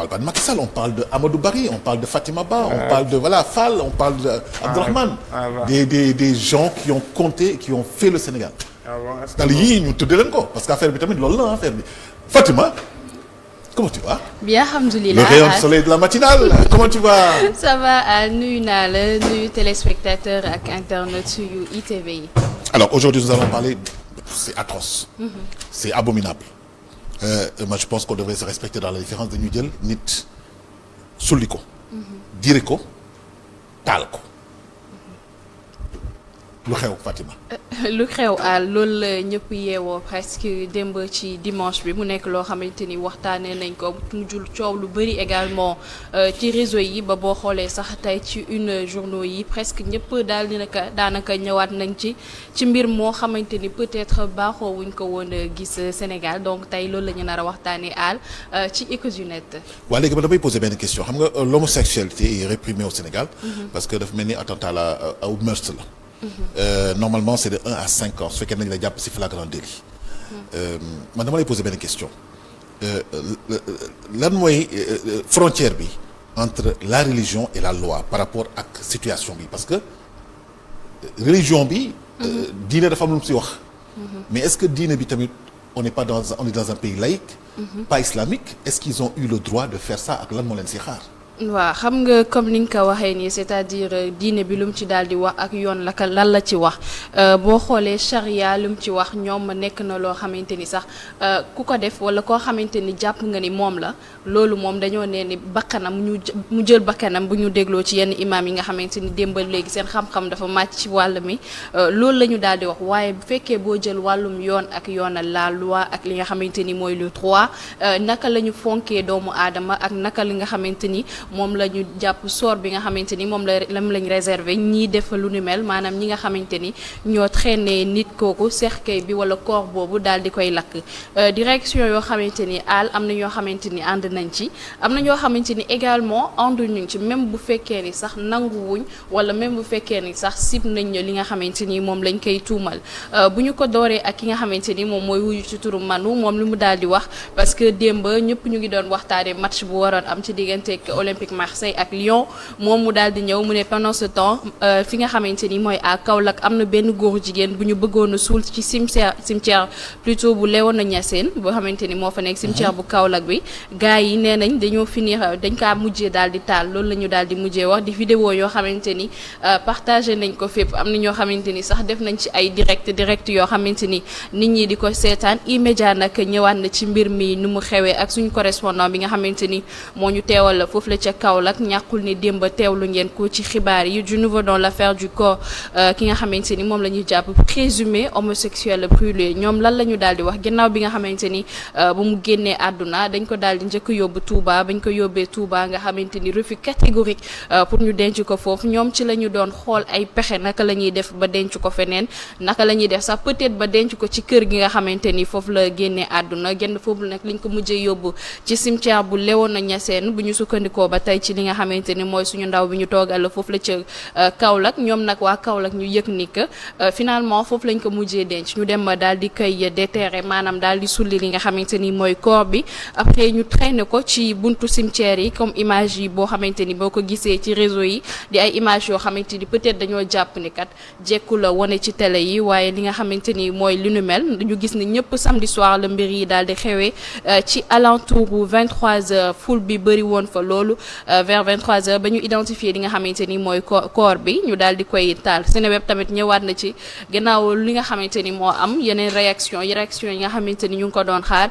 parle pas de Macky Sall, on parle de Amadou Barry, on parle de Fatima Ba, on parle de Fall, on parle de Abdourahmane, des gens qui ont compté, qui ont fait le Sénégal. Dans yii ñu tuddee leen ko parce que affaire bi tamit loolu la affaire bi. Fatima, comment tu vas? Bien, alhamdoulilah. Le rayon de soleil de la matinale, comment tu vas? Ça va, nuyu naa la nuyu téléspectateurs ak internautes yu ITV yi. Alors aujourd'hui nous allons parler, c'est atroce, c'est abominable. Moi je pense qu'on devrait se respecter dans la différence dañuy jël nit sulli ko diire ko taal ko lu xew Fatima. lu xew loolu la ñëpp yeewoo presque démb ci dimanche bi mu nekk loo xamante ni waxtaanee nañ ko mu jul coow lu bëri également ci réseau yi ba boo xoolee sax tey ci une journaux yi presque ñëpp daal daanaka ñëwaat nañ ci mbir moo xamante ni peut-être baaxoo wuñ ko woon gis Sénégal donc tey loolu la ñu nar a waxtaanee ci Ecosunet. waaw léegi ba damay poser benn question xam nga l'homosexualité est réprimée au Sénégal. parce que dafa mel ni attentat la au meurtre la. Normalement c'est de 1 à 5 ans su fekkee nañ la jàpp ci flagrant délit. Man dama lay poser benn question lan mooy frontière bi entre la religion et la loi par rapport ak situation bi parce que religion bi. diine dafa am lu mu ci wax. mais est-ce que diine bi tamit on est dans un pays laïque. pas islamique est-ce qu'ils ont eu le droit de faire ça ak lan moo leen ci xaar. waaw xam nga comme ni nga ko waxee nii c'est-à-dire diine bi lu mu ci daal di wax ak yoon lan la ci wax boo xoolee charia lu mu ci wax ñoom nekk na loo xamante ni sax ku ko def wala koo xamante ni jàpp nga ni moom la loolu moom dañoo nee ni bakkanam mu jël bakkanam bu ñu dégloo ci yenn imam yi nga xamante ni démbal léegi seen xam-xam dafa màcc ci wàll mi loolu la ñu daal di wax waaye bu fekkee boo jël wàllum yoon ak yoonal la loi ak li nga xamante ni mooy le droit naka la ñu fonkee doomu aadama ak naka li nga xamante ni moom la ñu jàpp sort bi nga xamante ni moom lañ réservé ñii def lu ni mel maanaam ñi nga xamante ni ñoo traîné nit kooku cercueil bi wala corps boobu daal di koy lakk direction yoo xamante ni am na ñoo xamante ni ànd nañ ci am na ñoo xamante ni également ànduñu ci même bu fekkee ni sax nanguwuñ wala même bu fekkee ni sax sib nañ li nga xamante ni moom lañ koy tuumal bu ñu ko dooree ak ki nga xamante ni moom mooy wuyu ci turu Manu moom li mu daal di wax parce que démb ñëpp ñu ngi doon waxtaanee match bu waroon am ci diggante Olympique Marseille ak Lyon moom mu daal di ñëw mu ne pendant ce temps fi nga xamante ni mooy à Kaolack am na benn góor jigéen bu ñu bëggoon a suul ci cimetière plutôt bu Léona Niassène boo xamante ni moo fa nekk cimetière bu Kaolack bi gars yi nee nañ dañoo finir dañ kaa mujjee daal di taal loolu la ñu daal di mujjee wax di vidéo yoo xamante ni partagé nañ ko fépp am na ñoo xamante ni sax def nañ ci ay direct yoo xamante ni nit ñi di ko seetaan immédiat nag ñëwaat na ci mbir mi nu mu xewee ak suñu correspondant bi nga xamante ni moo ñu teewal foofu la ca Kaolack ñàkkul ni démb teewlu ngeen ko ci xibaar yi du nouveau dans l'affaire du corps ki nga xamante ni moom la ñuy jàpp présumé homosexuel brûlé ñoom lan la ñu daal di wax ginnaaw bi nga xamante ni bu mu génnee àdduna dañ ko daal di njëkk yóbbu Touba bañ ko yóbbee Touba nga xamante ni refus catégorique pour ñu denc ko foofu ñoom ci la ñu doon xool ay pexe naka la ñuy def ba denc ko feneen naka la ñuy def sax peut-être ba denc ko ci kër gi nga xamante ni foofu la génnee àdduna genn foofu nag liñ ko mujjee yóbbu ci cimetière bu Léona Niassène bu ñu sukkandikoo ba tey ci li nga xamante ni mooy suñu ndaw bi ñu toogal foofu la ca Kaolack ñoom nag waa Kaolack ñu yëg ni que finalement foofu lañ ko mujjee denc ñu dem daal di koy déterrer maanaam daal di sulli li nga xamante ni mooy corps bi après ñu traîner ko ci buntu cimetière yi comme image yi boo xamante ni boo ko gisee ci réseau yi di ay image yoo xamante ni peut-être dañoo jàpp ni kat jekku la wane ci télé yi waaye li nga xamante ni mooy li nu mel ñu gis ni ñëpp samedi soir la mbir yi daal di xewee ci alentour 23h foule bi bëri woon fa loolu vers 23h ba ñu identifier li nga xamante ni mooy corps bi ñu daal di koy taal Seneweb tamit ñëwaat na ci gannaaw li nga xamante ni moo am yeneen réaction yi nga xamante ni ñu ngi ko doon xaar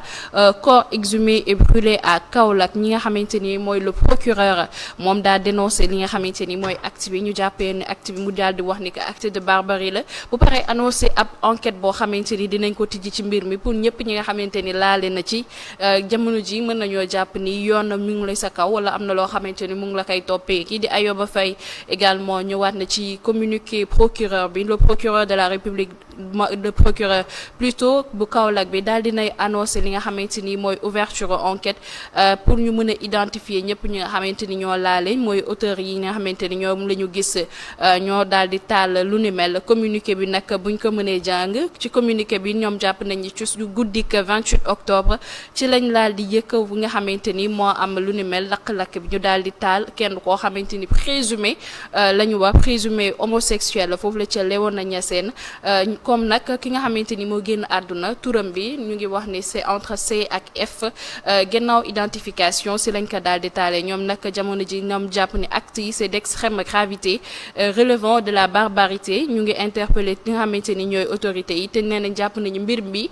corps exhumé et brûlé à Kaolack ñi nga xamante ni mooy le procureur moom daa dénoncé li nga xamante ni mooy acte bi ñu jàppee ne acte bi mu daal di wax ni que acte de barbarie la bu paree annoncé ab enquête boo xamante ni dinañ ko tijji ci mbir mi pour ñëpp ñi nga xamante ni laale na ci jamono ji mën nañoo jàpp ni yoon mi ngi lay sa kaw wala am na loo xamante ni mu ngi la koy toppee kii di Ayoba Faye également ñëwaat na ci communiqué procureur bi le procureur de la République de procureur plutôt bu Kaolack bi daal dinay annoncé li nga xamante ni mooy ouverture enquête pour ñu mën a identifier ñëpp ñi nga xamante ni ñoo laale mooy auteurs yi nga xamante ni ñoom la ñu gis ñoo daal di taal lu ni mel communiqué bi nag buñ ko mënee jàng ci communiqué bi ñoom jàpp nañ ni ci guddik 28 octobre ci lañ laal di yëkk bu nga xamante ni moo am lu ni mel lakk-lakk bi ñu daal di taal kenn koo xamante ni présumé la ñu wax présumé homosexuel la foofu la ca Léona Niassène comme nag ki nga xamante ni moo génn àdduna turam bi ñu ngi wax ni c'est entre C ak F gannaaw identification si lañ ko daal di taale ñoom nag jamono ji ñoom jàpp ni acte yi c'est d'extrême gravité relevant de la barbarité ñu ngi interpellé ki nga xamante ni ñooy autorités yi te nee nañ jàpp nañu mbir bi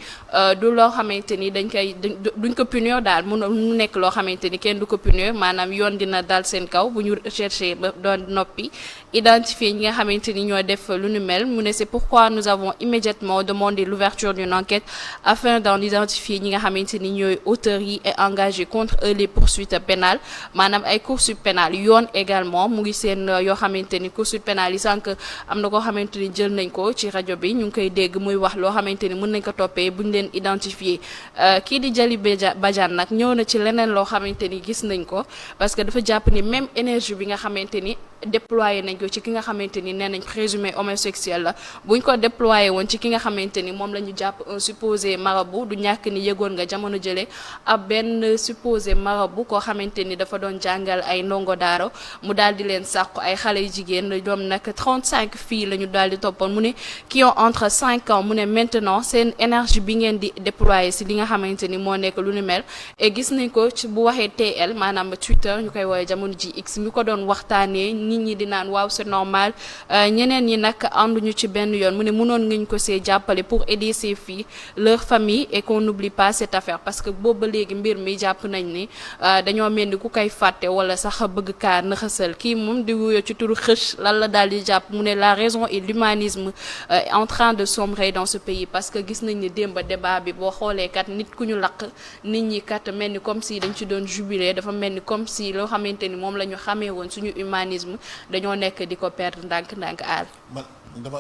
du loo xamante ni duñ ko punir daal mu nekk loo xamante ni kenn du ko punir maanaam yoon dina dal seen kaw bu ñu cherché ba doon noppi identifier ñi nga xamante ni ñoo def lu nu mel mu ne c'est pourquoi nous avons immédiatement demandé l'ouverture d'une enquête afin d'en identifier ñi nga xamante ni ñooy auteurs yi et engager contre eux les poursuites pénales maanaam ay poursuites pénales yoon également mu ngi seen yoo xamante ni poursuites pénales yi sànq am na koo xamante ni jël nañ ko ci rajo bi ñu ngi koy dégg muy wax loo xamante ni mën nañ ko toppee buñ leen identifier kii di Jali Badiane nag ñëw na ci leneen loo xamante ni gis nañ ko parce que dafa jàpp ni même énergie bi nga xamante ni déployé nañ ko ci ki nga xamante ni nee nañ présumé homosexuel la buñ ko déployé woon ci ki nga xamante ni moom la ñu jàpp un supposé marabout du ñàkk ni yëgoon nga jamono jële ab benn supposé marabout koo xamante ni dafa doon jàngal ay ndongo daara mu daal di leen sàqu ay xale yu jigéen ñoom nag 35 filles la ñu daal di toppoon mu ne qui ont entre 5 ans mu ne maintenant seen énergie bi ngeen di déployé si li nga xamante ni moo nekk lu ni mel et gis nañ ko ci bu waxee TL maanaam Twitter ñu koy woowee jamono ji X mi ko doon waxtaanee nit ñi di naan waaw c'est normal ñeneen ñi nag ànduñu ci benn yoon mu ne mënoon ngañ ko see jàppale pour aider ces filles leur famille et qu'on n'oublie pas cette affaire parce que boobu ba léegi mbir mi jàpp nañ ni dañoo mel ni ku koy fàtte wala sax bëgg kaa nëxasal kii moom di wuyoo ci turu xëch lan la daal di jàpp mu ne la raison et l'humanisme en train de sombrer dans ce pays parce que gis nañ ni démb débat bi boo xoolee kat nit ku ñu lakk nit ñi kat mel ni comme si dañ ci doon jubilé dafa mel ni comme si loo xamante ni moom la ñu xamee woon suñu humanisme dañoo nekk di ko perdre ndànk-ndànk aal. man dama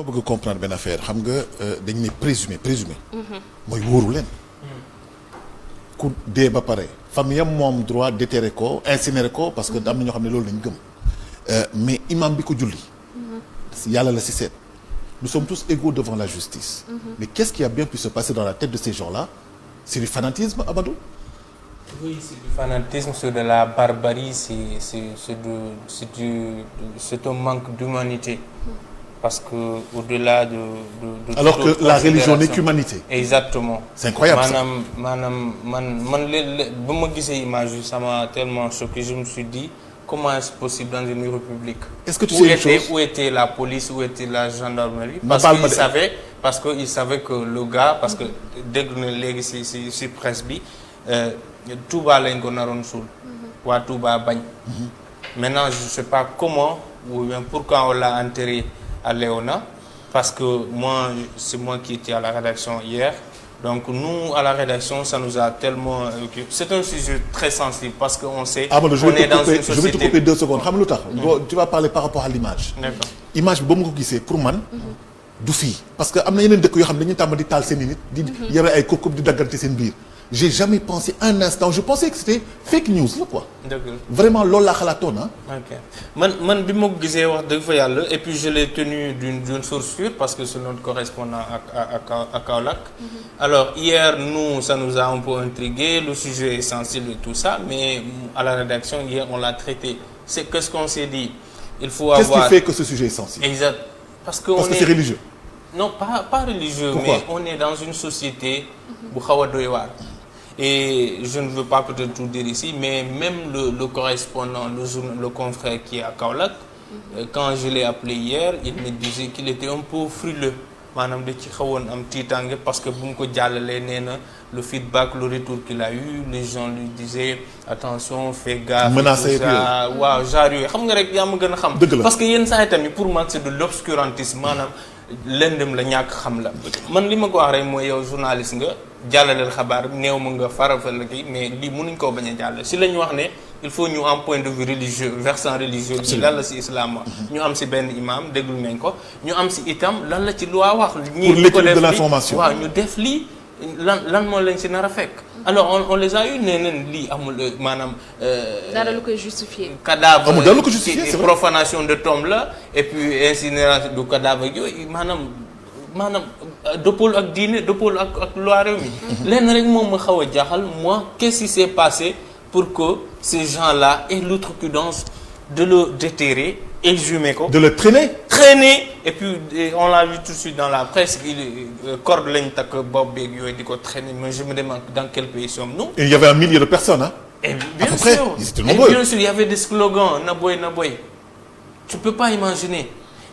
bëgg comprendre benn affaire xam nga dañ ne présumé. mooy wóoru leen. ku dee ba pare famille am moom droit déterrer ko incinérer ko parce que am na ñoo xam ne loolu lañ gëm mais imam bi ko julli. yàlla la si seet. nous sommes tous égaux devant la justice. Mais qu'est-ce qui a bien pu se passer dans la tête de ces gens-là? C'est du fanatisme, Amadou? Oui, c'est du fanatisme, c'est de la barbarie, c'est un manque d'humanité. Parce que au-delà de alors que la religion n'est qu'humanité. Exactement. C'est incroyable ça. man ba ma gisee image yi ça m'a tellement choqué, je me suis dit comment est-ce possible dans une république? Est-ce que tu sais une chose? Où était la police, où était la gendarmerie? Parce qu'il savait que le gars, parce que dégg na léegi si presse bi Touba lañ ko naroon suul. waa Touba bañ. Maintenant je sais pas comment ou bien pourquoi on l'a enterré à Léona, parce que c'est moi qui étais à la rédaction hier. Donc nous, à la rédaction, ça nous a tellement... C'est un sujet très sensible parce qu'on sait qu'on est dans une société... Je vais te couper 2 secondes. Xam nga lu tax tu vas parler par rapport à l'image. D'accord. Image bi ba mu ko gisee pour man du fii parce que am na yeneen dëkk yoo xam ne dañuy tàmm di taal seen i nit di yore ay kookub di daggante seen biir. J'ai jamais pensé un instant, je pensais que c'était fake news là quoi. Vraiment loolu laa xalaatoon ah. Ok man bi ma ko gisee wax dëgg fa yàlla et puis je l'ai tenu d'une source sûre parce que c'est notre correspondant à Kaolack. Alors hier nous ça nous a un peu intrigué, le sujet est sensible et tout ça, mais à la rédaction hier on l'a traité. Qu'est-ce qu'on s'est dit? Il faut avoir. Qu'est-ce qui fait que ce sujet est sensible? Exact. Parce que c'est religieux. Non, pas religieux. Pourquoi? Mais on est dans une société bu xaw a doy waar. Et je ne veux pas peut-être tout dire ici, mais même le correspondant, le confrère qui est à Kaolack, quand je l'ai appelé hier, il me disait qu'il était un peu frileux. Maanaam da ci xawoon am tiitange parce que bu mu ko jàllalee nee na le feedback, le retour qu'il a eu, les gens lui disaient attention, fais gaffe. Menacé waaw genre yooyu xam nga rek yaa ma gën a xam. Parce que yenn saa yi tamit pour moi c'est de l'obscurantisme maanaam lëndëm la ñàkk xam la. man li ma ko wax rek mooy yow journaliste nga jàllaleel xabaar néew ma nga farafal la kii mais lii mënuñ koo bañ a jàll si la ñu wax ne il faut ñu am point de vue religieux versant religieux bi lan la si islam wax ñu am si benn imam déglu nañ ko ñu am si itam lan la ci loi wax. ñii pour l'équilibre de l'information waaw ñu def lii lan moo leen si nar a fekk. alors on les a eu nee nañ lii amul maanaam. dara lu koy justifier. cadavre amul dara lu ko justifier c'est vrai profanation de tombe la et puis incinération du cadavre yooyu maanaam dëppoo ak diine dëppoo ak loi réew mi. lenn rek moom ma xaw a jaaxal moi qu'est-ce qui s'est passé pour que ces gens-là aient l'outrecuidance de le déterrer exhumer ko. de le traîner. et puis on l'a vu tout de suite dans la presse corde lañ takk bopp beeg yooyu di ko traîner mais je me demande dans quel pays sommes-nous. Et il y avait 1 millier de personnes hein. Et bien sûr ils étaient nombreux. Et bien sûr il y avait des slogans na boy tu peux pas imaginer.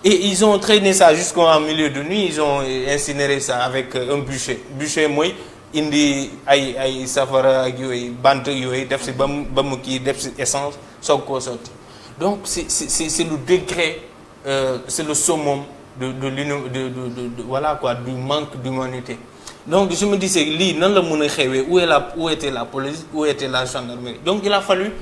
Et ils ont traîné ça jusqu'en milieu de nuit ils ont incinéré ça avec un bûcher mooy indi ay safara ak yooyu bant yooyu def si ba mu kii def si essence soog koo sotti donc c'est le degré c'est le summum de voilà quoi du manque d'humanité. Donc je me disais lii nan la mën a xewee où était la police où était la gendarmerie. Donc il a fallu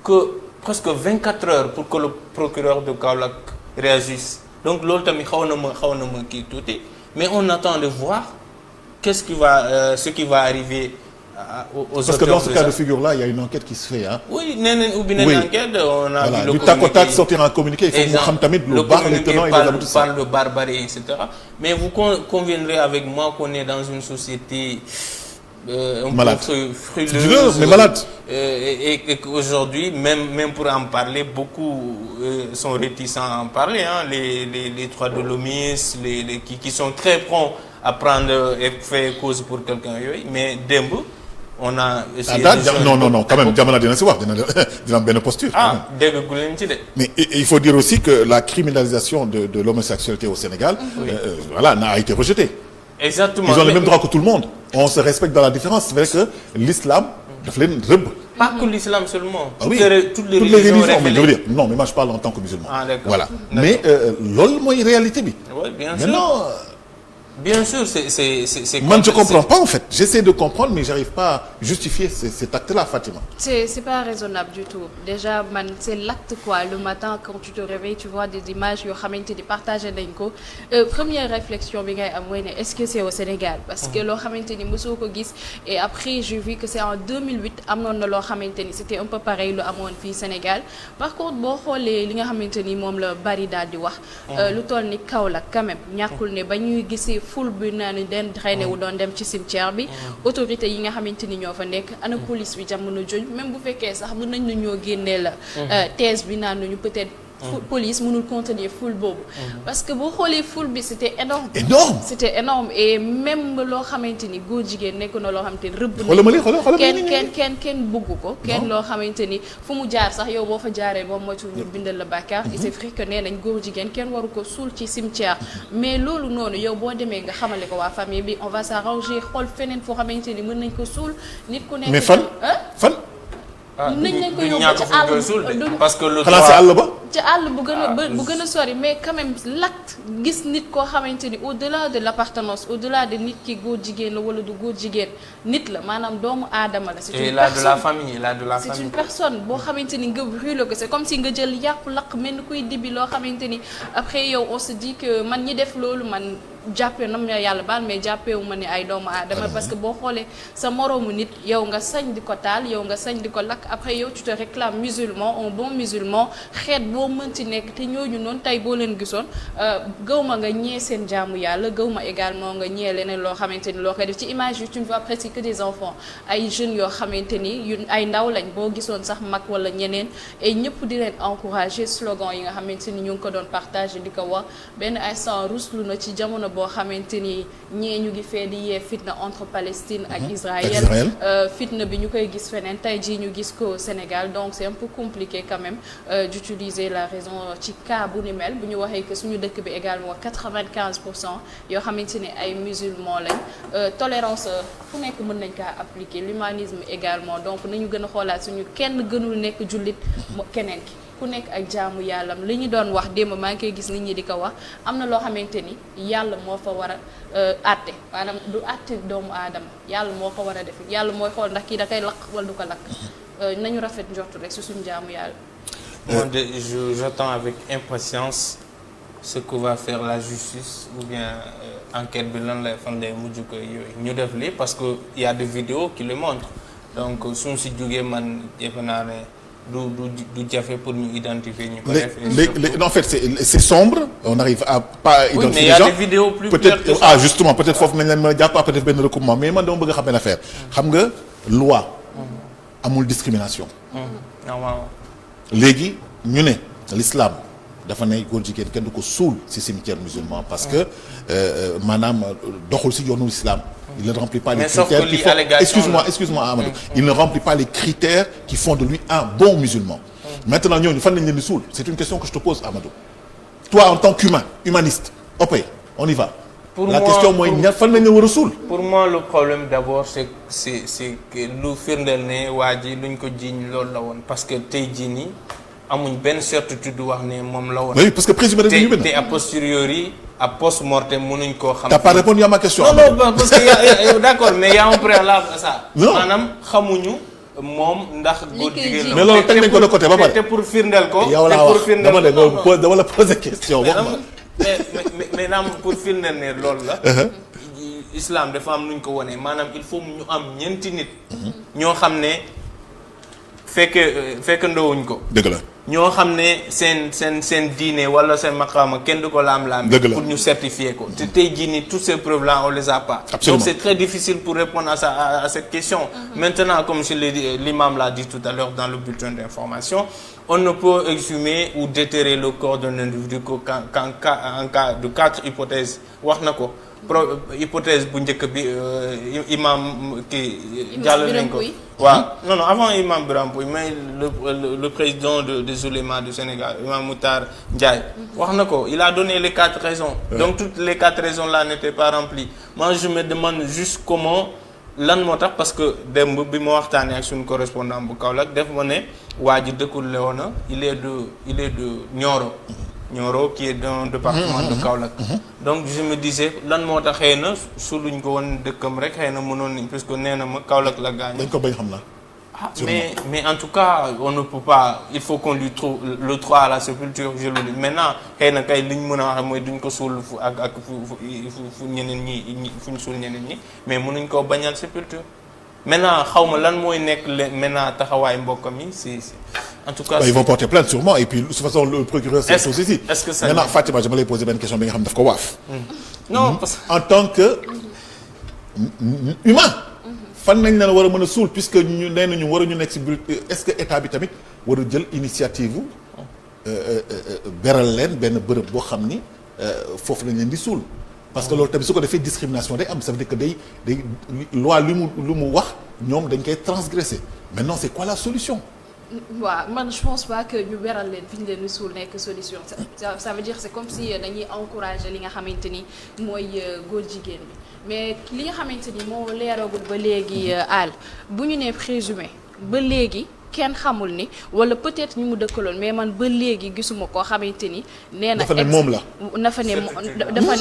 que presque 24 heures pour que le procureur de Kaolack réagisse. Donc loolu tamit xaw na ma kii tuuti mais on attend de voir ce qui va arriver aux parce que dans ce cas de figure là il y a une enquête qui se fait hein. Oui nee nañ ubbi nañ enquête on a vu le du tac au tac sortir un communiqué il faut mu xam tamit lu baax les tenants et les aboutissants. parle de barbarie et cetera mais vous conviendrez avec moi qu'on est dans une société malade peu frileuse mais malade et qu'aujourd'hui même pour en parler beaucoup sont réticents à en parler hein les droits de l'homme les qui sont très prompts à prendre et faire cause pour quelqu'un yooyu mais démb on a essayé non quand même jamono dina si wax dina am benn posture. dégg gu leen ci de. mais il faut dire aussi que la criminalisation de l'homosexualité au Sénégal n'a été rejetée. Exactement ils ont le même droit que tout le monde. On se respecte dans la différence. C'est vrai que l'islam daf leen rëbb. Pas que l'islam seulement. Toutes les religions mais je veux dire non mais moi je parle en tant que musulman. D'accord. Voilà mais loolu mooy réalité bi. Oui bien sûr maintenant. Bien sûr c'est man je comprends pas en fait j'essaie de comprendre mais j'arrive pas à justifier cet acte-là Fatima. C'est pas raisonnable du tout déjà man c'est l'acte quoi le matin quand tu te réveilles tu vois des images yoo xamante ni partagé nañ ko première réflexion bi ngay am mooy ne est-ce que c'est au Sénégal parce que loo xamante ni mosoo ko gis et après j'ai vu que c'est en 2008 amoon na loo xamante ni c'était un peu pareil lu amoon fii Sénégal par contre boo xoolee li nga xamante ni moom la bari daal di wax lu toll ni Kaolack quand même ñàkkul ne ba ñuy gisee ful bi naa ni den traîné wu doon dem ci cimetière bi autorité yi nga xamante ni ñoo fa nekk ana police bi jamono jooju même bu fekkee sax mën nañ ñoo génnee la thèse bi naan nañu peut-être police mënul contenir foule boobu parce que boo xoolee foule bi c'était énorme et même loo xamante ni góor jigéen nekk na loo xamante ni rëbb kenn bëgg ko kenn loo xamante ni fu mu jaar sax yow boo fa jaaree boo moytu ñu bindal la bàkkaar et c'est vrai que nee nañ góor jigéen kenn waru ko suul ci cimetière mais loolu noonu yow boo demee nga xamale ko waa famille bi on va s'arranger xool feneen foo xamante ni mën nañ ko suul nit ku nekk mais fan nañ leen ko yóbbu ci àll parce que le xalaat si àll ba ci àll bu gën a sori mais quand même l'acte gis nit koo xamante ni au-delà de l'appartenance au-delà de nit ki góor jigéen la wala du góor jigéen nit la maanaam doomu aadama la. c'est une personne c'est une personne boo xamante ni nga brûler ko c'est comme si nga jël yàqu laq mel ni kuy dibi loo xamante ni après yow on se dit que man ñi def loolu man. jàppee na ma yàlla baal mais jàppeewu ma ne ay doomu aadama parce que boo xoolee sa moroomu nit yow nga sañ di ko taal yow nga sañ di ko lakk après yow tu te réclames musulman un bon musulman xeet boo mënti nekk te ñooñu noonu tey boo leen gisoon gaw ma nga ñee seen jaamu yàlla gaw ma également nga ñee leneen loo xamante ni loo koy def ci image yi tu ne vois presque que des enfants ay jeunes yoo xamante ni yu ay ndaw lañ boo gisoon sax mag wala ñeneen et ñëpp di leen encourager slogan yi nga xamante ni ñu ngi ko doon partager di ko wax benn instant ruslu na ci jamono boo xamante ni ñee ñu ngi fee di yee fitna entre Palestine ak Israël fitna bi ñu koy gis feneen tey jii ñu gis ko Sénégal donc c'est un peu compliqué quand même d'utiliser la raison ci cas bu ni mel bu ñu waxee que suñu dëkk bi également 95% yoo xamante ni ay musulmans lañ tolérance fu nekk mën nañ kaa appliquer l'humanisme également donc nañu gën a xoolaat suñu kenn gënul nekk jullit keneen ki ku nekk ak jaamu yàllam li ñu doon wax démb maa ngi koy gis nit ñi di ko wax am na loo xamante ni yàlla moo fa war a àtte maanaam du àtte doomu aadama yàlla moo ko war a def yàlla mooy xool ndax kii da koy lakk wala du ko lakk nañu rafet njortu rek si suñu jaamu yàlla. Moi j'attends avec impatience ce que va faire la justice ou bien enquête bi lan lay fan lay mujj ko yooyu ñu def lii parce que il y a des vidéos qui le montrent donc suñ si jógee man defe naa ne du jafe pour ñu identifier ñu ko def. En fait c'est sombre on n'arrive à pas identifier les gens. Oui, mais il y a des vidéos plus claires que ça. Justement peut-être foofu nañ leen mën a jàpp après def benn recoupement mais man dama bëgg a xam benn affaire xam nga loi amul discrimination. Normalement. léegi ñu ne l'islam dafa ne góor jigéen kenn du ko suul ci cimetière musulman parce que maanaam doxul ci yoonu islam. Il ne remplit pas les critères qui font... Excuse-moi Amadou. Il ne remplit pas les critères qui font de lui un bon musulman. Maintenant ñooñu fan lañ leen di suul c'est une question que je te pose Amadou. Toi en tant qu'humain humaniste ok on y va. Pour la question mooy ña fan lañ leen war a suul. Pour moi le problème d'abord c'est que lu firndeel ne waa ji luñ ko jiiñ loolu la woon parce que tey jii nii amuñ benn certitude wax ne moom la woon. Oui parce que présumé dañuy bind. te a posteriori à post-mortem mënuñ koo xam. T'as pas répondu à ma question. Non parce que d'accord mais y a un préalable à ça. Non maanaam xamuñu moom ndax. góor jigéen la mais loolu teg nañ ko de côté ba pare. te pour firndeel ko. yow laa wax dama la poser question. mais naam pour firndeel ne loolu la. islam dafa am nuñ ko wonee maanaam il faut ñu am ñeenti nit. ñoo xam ne fekk ndowuñ ko. dëgg la. ñoo xam ne seen diine wala seen maqaama kenn du ko laam-laam pour ñu certifier ko te tey jii nii toutes ces preuves là on les a pas. Absolument. Donc c'est très difficile pour répondre à cette question. Maintenant comme je l'ai dit, l'imam l'a dit tout à l'heure dans le bulletin d'information on ne peut exhumer ou déterrer le corps d'un individu qu'en cas de 4 hypothèses wax na ko hypothèse bu njëkk bi imam kii jàll nañ ko waaw non avant imam Birame Pouye mais le président des oulémas du Sénégal imam Moutar Ndiaye wax na ko il a donné les 4 raisons donc toutes les 4 raisons là n'étaient pas remplies moi je me demande juste comment lan moo tax parce que démb bi ma waxtaanee ak suñu correspondant bu Kaolack def ma ne waa ji dëkkul Léona il est de Nioro qui est dans le département de Kaolack donc je me disais lan moo tax xëy na suluñ ko woon dëkkam rek xëy na mënoon nañ parce que nee na ma Kaolack la gaañ dañ ko bañ xam na mais en tout cas on ne peut pas il faut qu'on lui trouve le droit à la sépulture je le dis maintenant xëy na kay li ñu mën a wax mooy duñ ko suul fu ak fu ñeneen ñi fu ñu suul ñeneen ñi mais mënuñ koo bañal sépulture maintenant xaw ma lan mooy nekk maintenant taxawaay mbokkam yi si en tout cas ils vont porter plainte sûrement et puis de toute façon le procureur c'est chose ici. Est-ce que ça maintenant Fatima je me lay poser benn question bi nga xam daf ko waaf. Non parce que en tant que humain. fan nañ leen war a mën a suul puisque ñu nee nañu waruñu nekk si biir est-ce que état bi tamit war a jël initiative beral leen benn bërëb boo xam ni foofu lañ leen di suul. parce que loolu tamit su ko defee discrimination day am ça veut dire que day loi lu mu wax ñoom dañ koy transgresser maintenant c'est quoi la solution. waaw man je pense pas que ñu beral leen fi ñu leen di suul nekk solution ça veut dire c'est comme si dañuy encourager li nga xamante ni mooy góor jigéen bi mais li nga xamante ni moo leeragul ba léegi àll bu ñu nee présumé ba léegi kenn xamul ni wala peut-être ñu mu dëkkaloon mais man ba léegi gisuma koo xamante ni nee na dafa ne moom la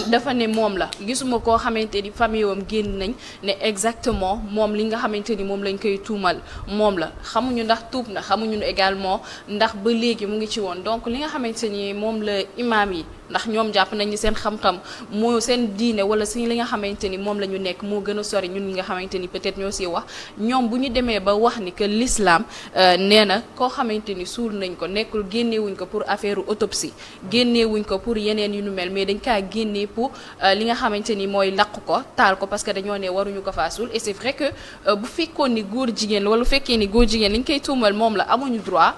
dafa ne moom la gisuma koo xamante ni famille wam génn nañ ne exactement moom li nga xamante ni moom lañ koy tuumal moom la xamuñu ndax tuub na xamuñu également ndax ba léegi mu ngi ci woon donc li nga xamante ni moom la imaam yi ndax ñoom jàpp nañ ni seen xam-xam moo seen diine wala si li nga xamante ni moom la ñu nekk moo gën a sori ñun ñi nga xamante ni peut-être ñoo siy wax ñoom bu ñu demee ba wax ni que l'islam nee na koo xamante ni suul nañ ko nekkul génnewuñ ko pour affaire autopsie génnewuñ ko pour yeneen yu nu mel mais dañ kaa génnee pour li nga xamante ni mooy laq ko taal ko parce que dañoo ne waruñu ko faa suul et c'est vrai que bu fekkoon ni góor jigéen la wala bu fekkee ni góor jigéen li ñu koy tuumal moom la amuñu droit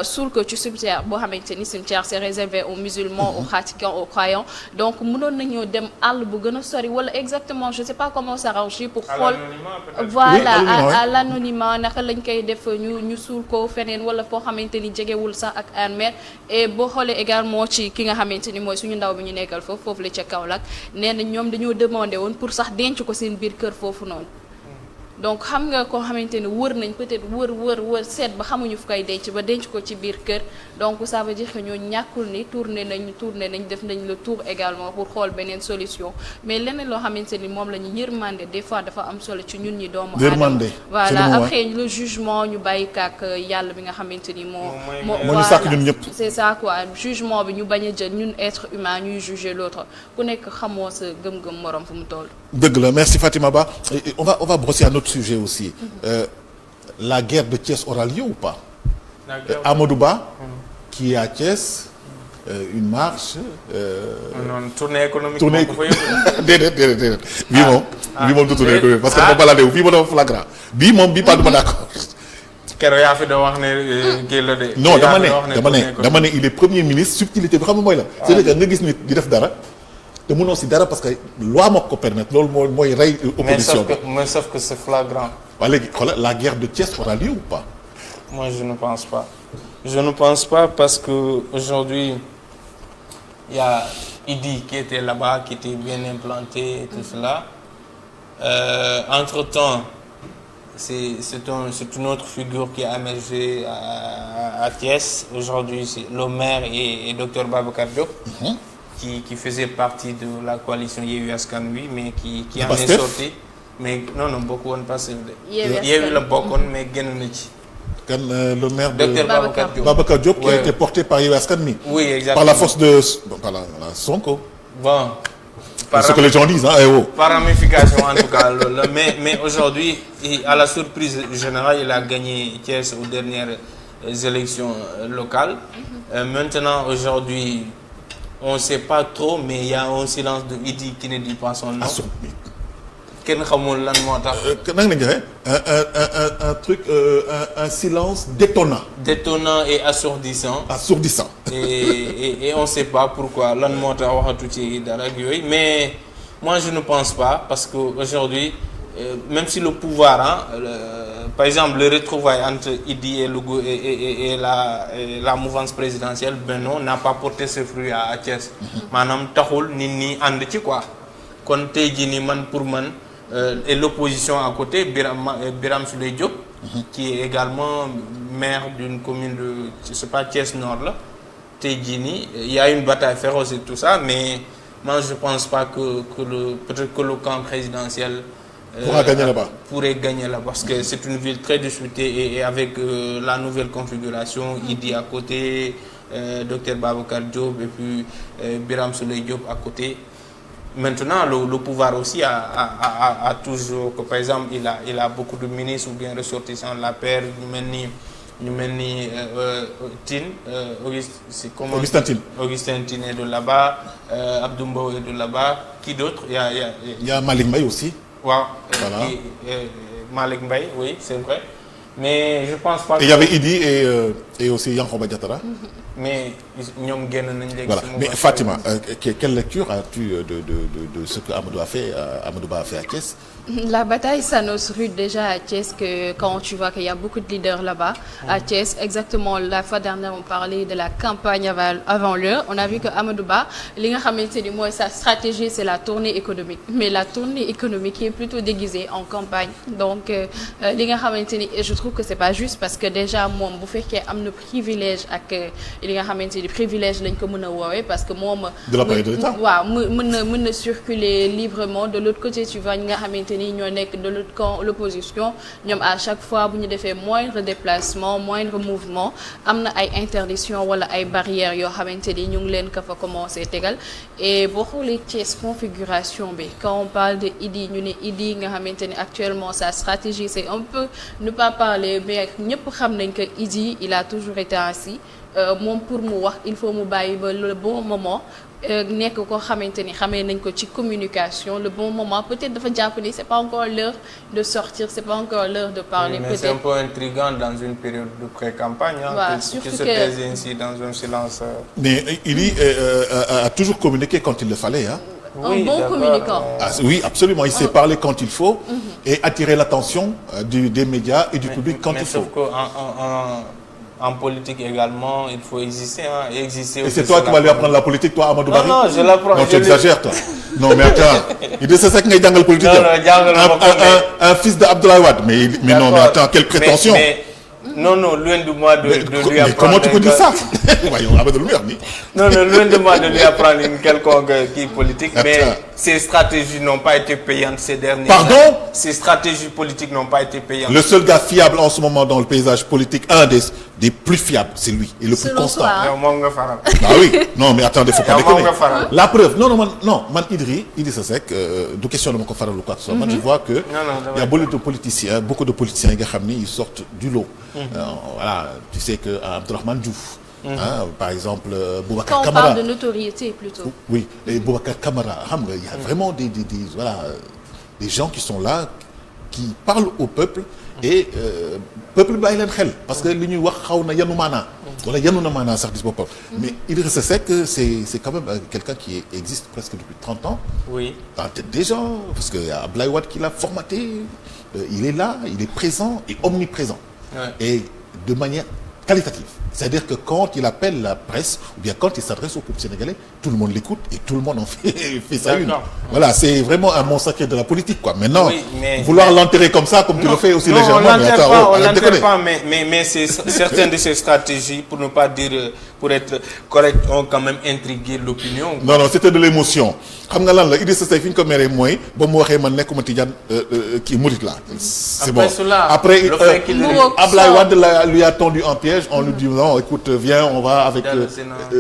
suul ko ci cimetière boo xamante ni cimetière c'est réservé aux musulmans aux pratiquants aux croyants donc mënoon nañoo dem àll bu gën a sori wala exactement je sais pas comment s'arranger pour xool voilà à l'anonymat naka lañ koy def ñu suul ko feneen wala foo xamante ni jegewul sax ak un mètre et boo xoolee également ci ki nga xamante ni mooy suñu ndaw bi ñu nekkal foofu la ca Kaolack nee na ñoom dañoo demandé woon pour sax denc ko seen biir kër foofu noonu donc xam nga koo xamante ni wër nañ peut-être wër seet ba xamuñu fu koy denc ba denc ko ci biir kër donc ça veut dire que ñoo ñàkkul ni tourné nañ def nañ le tour également pour xool beneen solution mais leneen loo xamante ni moom la ñu yërmande des fois dafa am solo ci ñun ñi doomu aadama voilà après le jugement ñu bàyyi kaak yàlla bi nga xamante ni moo ñu sàkk ñun ñëpp c'est ça quoi jugement bi ñu bañ a jël ñun être humain ñuy juger l'autre ku nekk xamoo sa gëm-gëm morom fu mu toll. dëgg la merci Fatima Ba on va brosser un autre sujet aussi la guerre de Thiès aura lieu ou pas. Amadou Ba qui est à Thiès une marche. non tournée économique. déedéet bii moom du tournée économique parce que dafa baladé wu bii ma dafa flagrant bii pas duma d'accord. keroog yaa fi doon wax ne kii la de. non dama ne il est premier ministre subtilité bi xam nga mooy la. c'est-à-dire nga gis nit di def dara te mënoo si dara parce que loi moo ko permettre loolu mooy rey opposition bi. mais sauf que c'est flagrant. waaw léegi xoolal la guerre de Thiès aura lieu ou pas. Moi je ne pense pas. Je ne pense pas parce que aujourd'hui il y a Idi qui était là-bas, qui était bien implanté et tout cela. Entre-temps, c'est une autre figure qui a émergé à Thiès. Aujourd'hui, c'est le maire et Dr Babacar Diop, qui faisait partie de la coalition Yewwi Askan Wi, mais qui en est sorti. Mais non, beaucoup on passe. Yewwi la bokkoon mais génn na ci. Quand le maire de Babacar Diop qui a été porté par Yewwi Askan Wi. Oui, exactement. Par la force de Sonko. Bon. C'est ce que les gens disent, Par ramification en tout cas. Mais aujourd'hui, à la surprise générale, il a gagné Thiès aux dernières élections locales. Maintenant, aujourd'hui, on ne sait pas trop, mais il y a un silence de Idi qui ne dit pas son nom. Kenn xamul lan moo tax. nan la ñu un truc un silence détonnant. Détonnant et assourdissant. Assourdissant. et on sait pas pourquoi lan moo tax waxatu ci dara ak yooyu mais moi je ne pense pas parce que aujourd'hui même si le pouvoir par exemple le retrouvailles entre Idi et la mouvance présidentielle Benno n'a pas porté ses fruits à Thiès. maanaam taxul nit ñi ànd ci quoi kon tey jii nii man pour man. Et l'opposition à côté, Biram Souleye Diop, qui est également maire d'une commune de, je sais pas, Thiès Nord là, Tejini. Il y a une bataille féroce et tout ça, mais moi je pense pas peut-être que le camp présidentiel pourrait gagner là-bas, parce que c'est une ville très disputée et avec la nouvelle configuration, Idi à côté, Dr Babacar Diop et puis Biram Souleye Diop à côté. Maintenant, le pouvoir aussi a toujours, que par exemple, il a beaucoup de ministres ou bien ressortissants de la paire, ñu mel ni Tine, Augustin Tine est de là-bas, Abdou Mbow est de là-bas, qui d'autre? Il y a Malick Mbaye aussi. Wow, voilà. Malick Mbaye, oui, c'est vrai. Mais je pense pas. Et il y avait Idi et aussi Yankhoba Diattara. Mais ñoom génn nañ léegi. Voilà. Mais Fatima, quelle lecture as-tu de ce que Amadou Ba a fait à Thiès? La bataille s'annonce rude déjà à Thiès quand tu vois qu'il y a beaucoup de leaders là-bas à Thiès. Exactement, la fois dernière on parlait de la campagne avant l'heure. On a vu que Amadou Ba li nga xamante ni mooy sa stratégie c'est la tournée économique. Mais la tournée économique qui est plutôt déguisée en campagne. Donc li nga xamante ni je trouve que c'est pas juste parce que déjà moom bu fekkee am na privilège ak li nga xamante ni privilège lañ ko mën a woowee parce que moom. de l'appareil de l'État. waaw mën na circuler librement de l'autre côté tu vois ñi nga xamante ni ñoo nekk de l'autre camp l'opposition ñoom à chaque fois bu ñu defee moindre déplacement moindre mouvement am na ay interdiction wala ay barrières yoo xamante ni ñu ngi leen ko fa commencé tegal et boo xoolee Thiès configuration bi quand on parle de Idi ñu ne Idi nga xamante ni actuellement sa stratégie c'est un peu ne pas parler mais ñëpp xam nañ que Idi il a toujours été ainsi moom pour mu wax il faut mu bàyyi ba le bon moment nekk ko xamante ni xamee nañ ko ci communication le bon moment peut-être dafa jàpp ni c'est pas encore l'heure de sortir c'est pas encore l'heure de parler. Mais peut-être c'est un peu intriguant dans une période de pré-campagne que se taise ainsi dans un silence. Mais il a toujours communiqué quand il le fallait Oui, un bon communicant. Oui, absolument. Il sait parler quand il faut et attirer l'attention des médias et du public quand il faut. Sauf que en politique également, il faut exister, hein, et exister aussi. Et c'est toi qui vas lui apprendre la politique, toi, Amadou Barry? Non, je l'apprends. Non, tu exagères, toi. Non, mais attends. Idrissa Seck ngay jàngal politique. Un fils de Abdoulaye Wade. Mais non, mais attends, quelle prétention. Non, loin de moi de lui apprendre. Mais comment tu peux dire ça? Non, loin de moi de lui apprendre une quelconque qui politique, mais ces stratégies n'ont pas été payantes ces dernières années. Pardon? Ces stratégies politiques n'ont pas été payantes. Le seul gars fiable en ce moment dans le paysage politique, un des plus fiables, c'est lui, et le plus constant. Ah oui, non, mais attendez, faut pas déconner. La preuve, non, Idrissa Seck, de question de mon confrère ou quoi que ce soit, moi je vois que il y a beaucoup de politiciens, ils sortent du lot. Voilà, tu sais que Abdourahmane Diouf, par exemple, Boubacar Camara. Quand on parle de notoriété plutôt. Oui, et Boubacar Camara, il y a vraiment des gens qui sont là, qui parlent au peuple et peuple bàyyi leen xel parce que li ñuy wax xaw na yanu maanaa wala yanu na maanaa sax dis boppam. Mais Idrissa Seck c'est quand même quelqu'un qui existe presque depuis 30 ans. Oui. Dans la tête des gens, parce que y a Abdoulaye Wade qui l'a formaté, il est là, il est présent et omniprésent. Ouais. Et de manière qualitative. C'est-à-dire que quand il appelle la presse, ou bien quand il s'adresse au peuple sénégalais, tout le monde l'écoute et tout le monde en fait sa une. Voilà, c'est vraiment un monstre sacré de la politique, quoi. Maintenant, vouloir l'enterrer comme ça, comme tu le fais aussi légèrement, on l'enterre pas, mais c'est certaines de ces stratégies, pour ne pas dire, pour être correct, ont quand même intrigué l'opinion. Non, c'était de l'émotion. Xam nga lan la Idrissa Seck fi ñu ko meree mooy ba mu waxee man nekkuma Tijaan kii murit la. C'est bon. Après Abdoulaye Wade lui a tendu un piège en lui disant écoute viens on va avec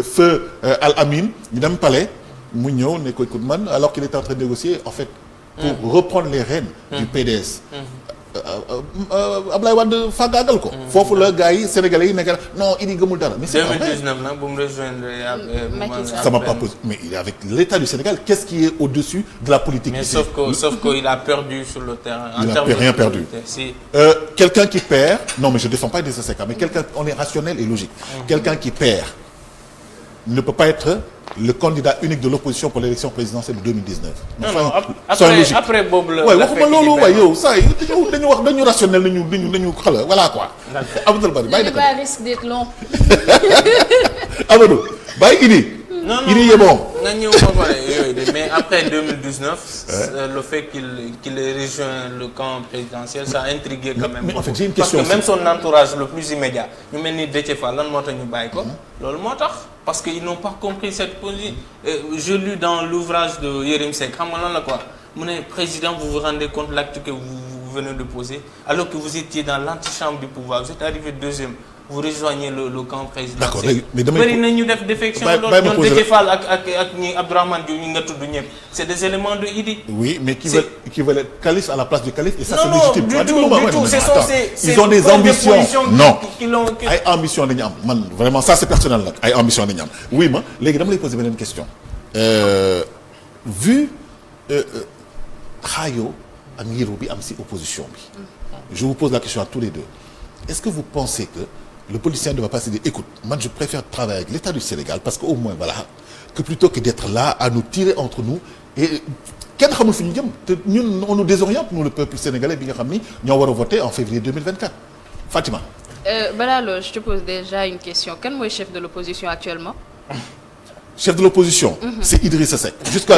feu Al Amin ñu dem palais mu ñëw ne ko écoute man alors qu'il était en train de négocier en fait pour reprendre les rênes du PDS. Abdoulaye Wade faagaagal ko. foofu la gars yi sénégalais yi nekk non il y gëmul dara. mais c'est 2019 nag bu mu rejoindre. ça m'a pas posé mais il est avec l'État du Sénégal qu'est-ce qui est au-dessus de la politique. Mais sauf que il a perdu sur le terrain. Il n'a rien perdu. Quelqu'un qui perd non mais je défends pas Idrissa Seck mais quelqu'un on est rationnel et logique. Quelqu'un qui perd ne peut pas être le candidat unique de l'opposition pour l'élection présidentielle de 2019. Non, après boobu la. waaye waxuma loolu waaye yow saa yi dañu rationnel dañu xala voilà quoi. Abdoul Bari bàyyi dëkk bi risque d'être long. Amadou bàyyi Idi. Non, Idi est bon. Mais après 2019, le fait qu'il ait rejoint le camp présidentiel, ça a intrigué quand même. Mais en fait, j'ai une question. Parce que même son entourage le plus immédiat, ñu mel ni Déthié Fall lan moo tax ñu bàyyi ko. Loolu moo tax parce que ils n'ont pas compris cette position. Je lis dans l'ouvrage de Yérim Seck xam nga lan la quoi. Mu ne président, vous vous rendez compte de l'acte que vous venez de poser alors que vous étiez dans l'antichambre du pouvoir, vous êtes arrivé deuxième. Vous rejoignez le camp présidentiel. D'accord, mais bëri na ñu def défection loolu ñoom Déthié Fall ak ñi Abdourahmane Diouf ñi nga tudd ñëpp c'est des éléments de Idi. Oui, mais qui veulent être calife à la place du calife et ça c'est légitime. Non, du tout, ils ont des ambitions. Non. Ay ambition dañu am man vraiment ça c'est personnel nag ay ambition dañu am. Oui ma léegi dama lay poser beneen question. Vu xaayoo ak ngiro bi am ci opposition bi. Je vous pose la question à tous les deux. Est-ce que vous pensez que le politicien ne va pas se dire écoute man je préfère travailler avec l'État du Sénégal parce que au moins voilà que plutôt que d'être là à nous tirer entre nous et kenn xamul fi ñu jëm te ñun on nous désoriente nous le peuple sénégalais bi nga xam ni ñoo war a voter en février 2024 Fatima. Balaa loolu je te pose déjà une question kan mooy chef de l'opposition actuellement. Chef de l'opposition. C'est Idrissa Seck. Jusqu'à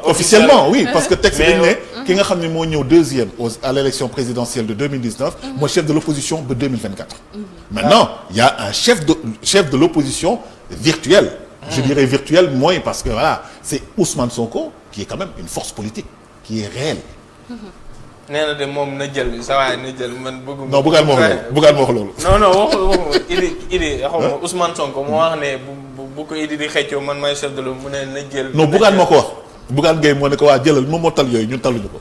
officiellement oui parce que texte bi ne ki nga xam ne moo ñëw deuxième à l'élection présidentielle de 2019 mooy chef de l'opposition de 2024. Maintenant il y a un chef de l'opposition virtuel. Je dirais virtuel mooy parce que voilà c'est Ousmane Sonko qui est quand même une force politique qui est réelle. nee na de moom na jël sa waay na jël man bëgguma. non bëggaan ma wax loolu. non waxuma Idi xaw ma Ousmane Sonko moo wax ne bu ko Idi di xëccoo man maay chef de l'eau mu ne na jël. non bëggaan moo ko wax bëggaan Gueye moo ne ko waa jëlal moom moo tal yooyu ñun taluñu ko.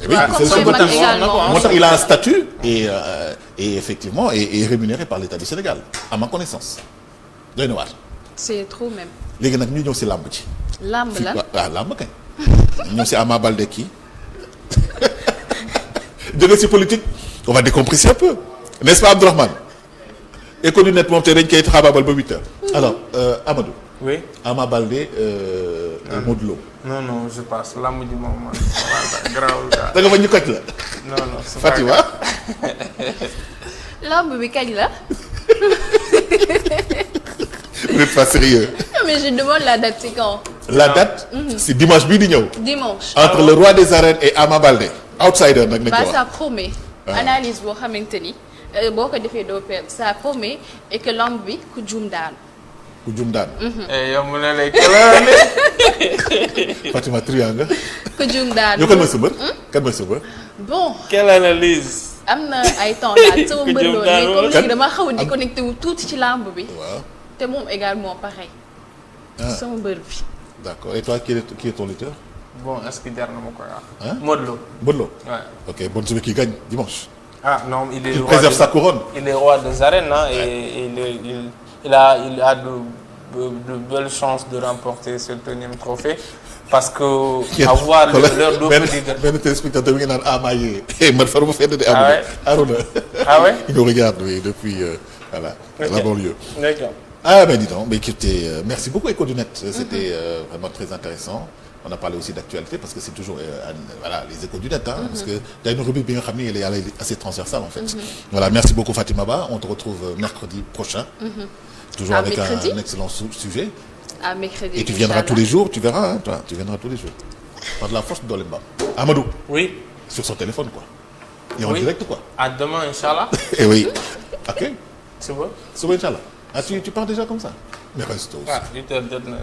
oui moo tax il a un statut et effectivement est rémunéré par l'État du Sénégal à ma connaissance doy na waar. c'est trop même. léegi nag ñu ñëw si làmb ci. làmb la waaw làmb kay. ñu ñëw si Ama Baldé kii. jóge ci politique on va décompresser un peu n'est-ce pas Abdourahmane économie net moom tey dañ koy xaabaabal ba 8 heures. alors Amadou. oui Ama Baldé Modou Lo. non je passe lamb ji moom man garaawul da nga fa ñu koj la. non Fatima. lamb bi kañ la. vous n'êtes pas sérieux. Non, mais je demande la date, c'est quand? La date. C'est dimanche bii di ñëw. Dimanche. entre le roi des arènes et Ama Baldé. outsider nag nañ ko wax. Ça promet. analyse boo xamante ni boo ko defee doo perdre ça promet et que lamb bi ku juum daanu. ku juum daanu. yow mu ne lay këlaale. Fatima triangle. ku juum daanu. yow kan mooy sa mbër. kan mooy sa mbër. bon. quelle analyse. am na ay temps daal sama mbër loolu mais comme léegi dama xaw a di connecté wu tuuti ci lamb bi. waaw te moom également pareil. sama mbër bi. d'accord et toi qui est ton lutteur. bon est-ce que jar na ma koy wax. Modou Lo. Modou Lo. Ouais. ok bon celui qui gagne dimanche. Ah non, il est il préserve sa couronne. Il est roi des arènes hein, et il a de belles chances de remporter ce 9e trophée parce que avoir leur double leader. benn téléspectateur bi nga naan Ama yee man faruma fenn de ah Arona. Ah ouais. Il nous regarde oui depuis voilà la banlieue. D'accord. Ah ben dis donc, mais écoutez, merci beaucoup Eco du Net. C'était vraiment très intéressant. On a parlé aussi d'actualité parce que c'est toujours voilà les échos du net parce que t'as une rubrique bi nga xam ni elle est assez transversale en fait. Voilà, merci beaucoup Fatima Ba. On te retrouve mercredi prochain. Toujours avec un excellent sujet. À mercredi. Et tu viendras tous les jours, tu verras toi, tu viendras tous les jours. Par de la force doole Mbam. Amadou. Oui. Sur son téléphone quoi. Et en direct quoi. À demain inchallah. Et oui. OK. C'est bon. C'est bon inchallah. Ah tu pars déjà comme ça. Mais reste aussi. Ah 8h jot na.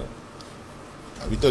À 8h